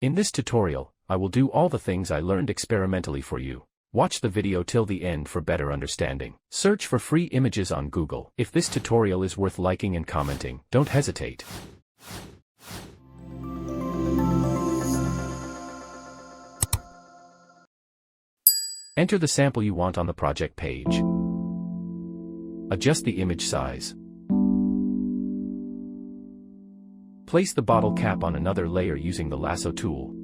In this tutorial, I will do all the things I learned experimentally for you. Watch the video till the end for better understanding. Search for free images on Google. If this tutorial is worth liking and commenting, don't hesitate. Enter the sample you want on the project page. Adjust the image size. Place the bottle cap on another layer using the lasso tool.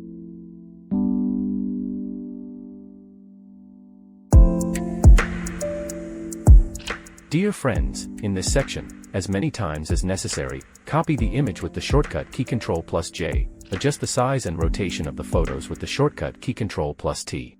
Dear friends, in this section, as many times as necessary, copy the image with the shortcut key Ctrl+J, adjust the size and rotation of the photos with the shortcut key Ctrl+T.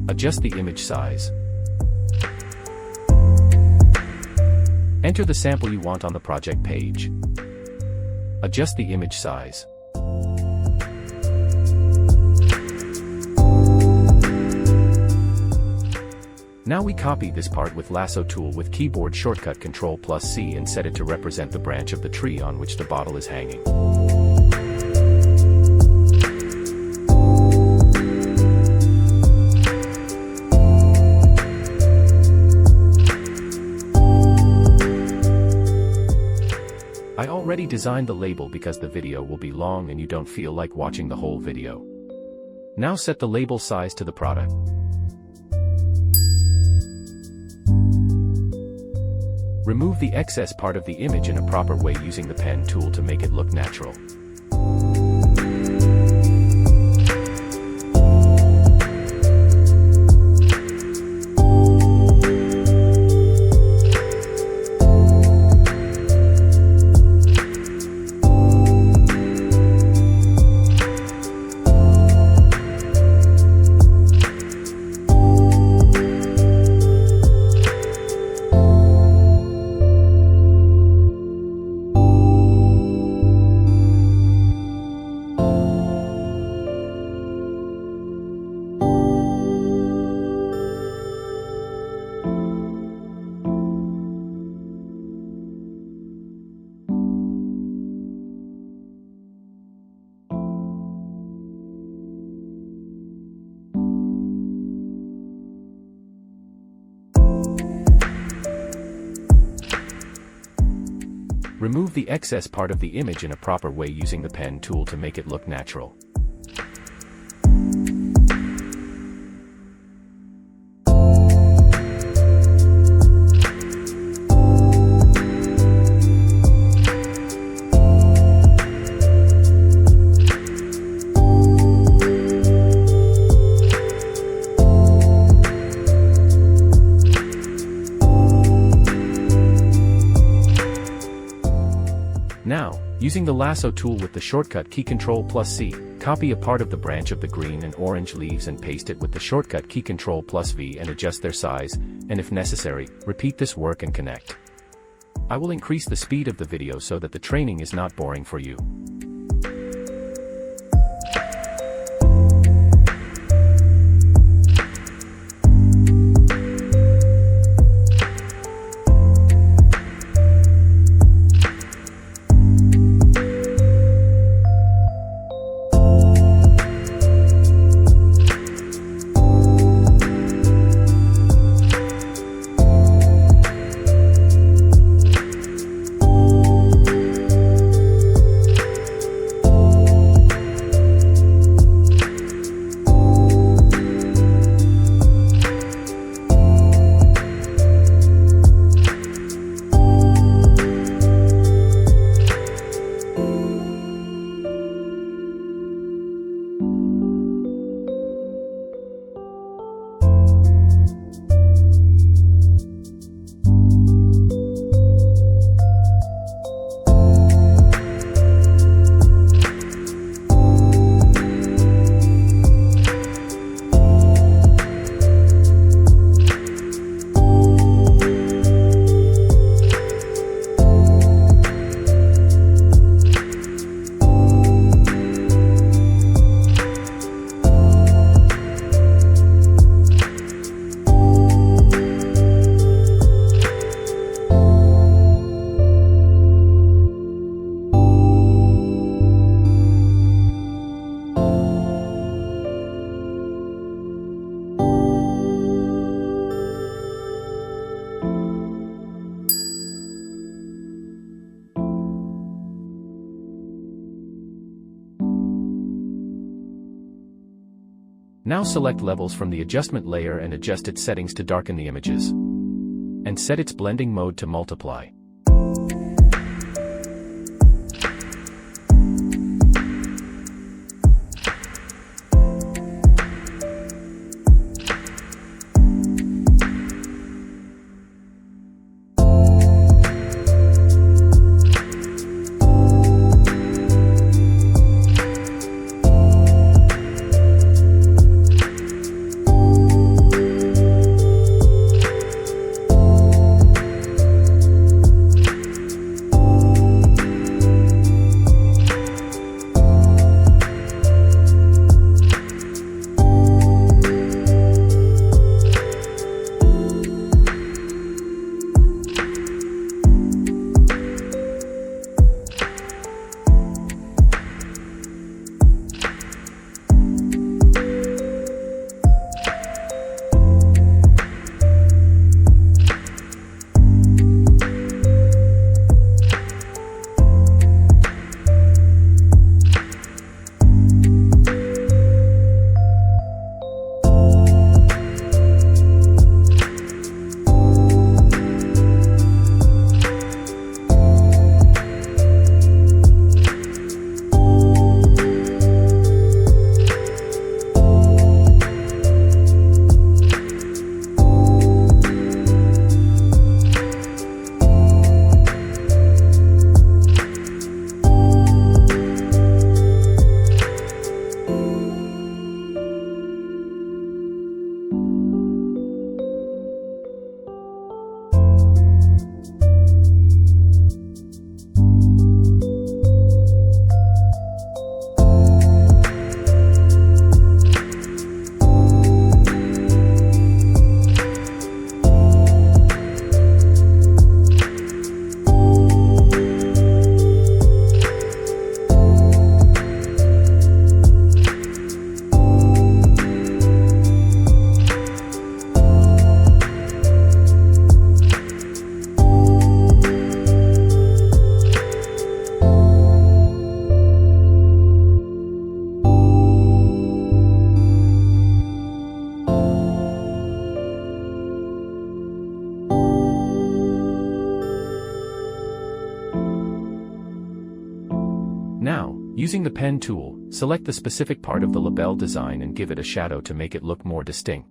Adjust the image size. Enter the sample you want on the project page. Adjust the image size. Now we copy this part with lasso tool with keyboard shortcut Ctrl+C and set it to represent the branch of the tree on which the bottle is hanging. I already designed the label because the video will be long and you don't feel like watching the whole video. Now set the label size to the product. Remove the excess part of the image in a proper way using the pen tool to make it look natural. Remove the excess part of the image in a proper way using the pen tool to make it look natural. Now, using the lasso tool with the shortcut key Ctrl+C, copy a part of the branch of the green and orange leaves and paste it with the shortcut key Ctrl+V and adjust their size, and if necessary, repeat this work and connect. I will increase the speed of the video so that the training is not boring for you. Now select levels from the adjustment layer and adjust its settings to darken the images. And set its blending mode to multiply. Now, using the pen tool, select the specific part of the label design and give it a shadow to make it look more distinct.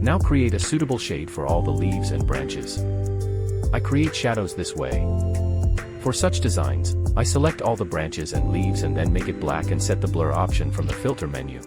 Now create a suitable shade for all the leaves and branches. I create shadows this way. For such designs, I select all the branches and leaves and then make it black and set the blur option from the filter menu.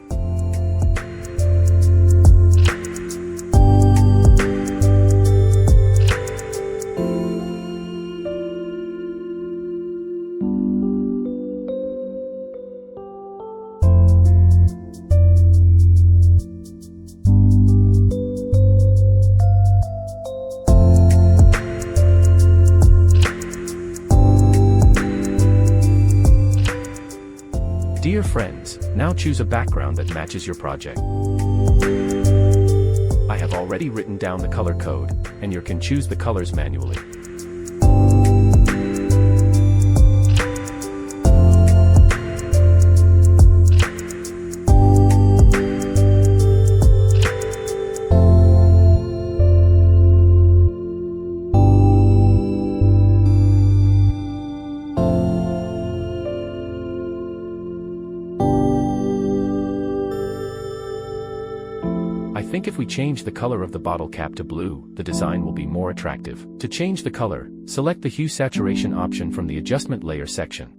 Dear friends, now choose a background that matches your project. I have already written down the color code, and you can choose the colors manually. think if we change the color of the bottle cap to blue, the design will be more attractive. To change the color, select the hue saturation option from the adjustment layer section.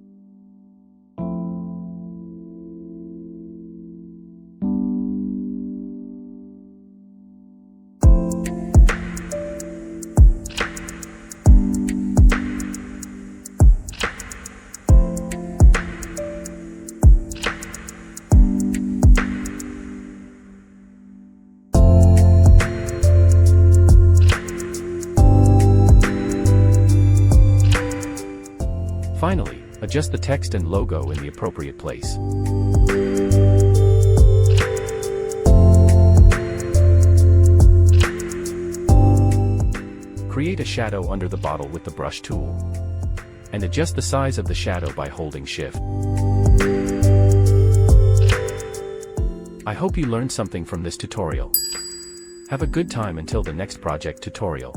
Finally, adjust the text and logo in the appropriate place. Create a shadow under the bottle with the brush tool. And adjust the size of the shadow by holding Shift. I hope you learned something from this tutorial. Have a good time until the next project tutorial.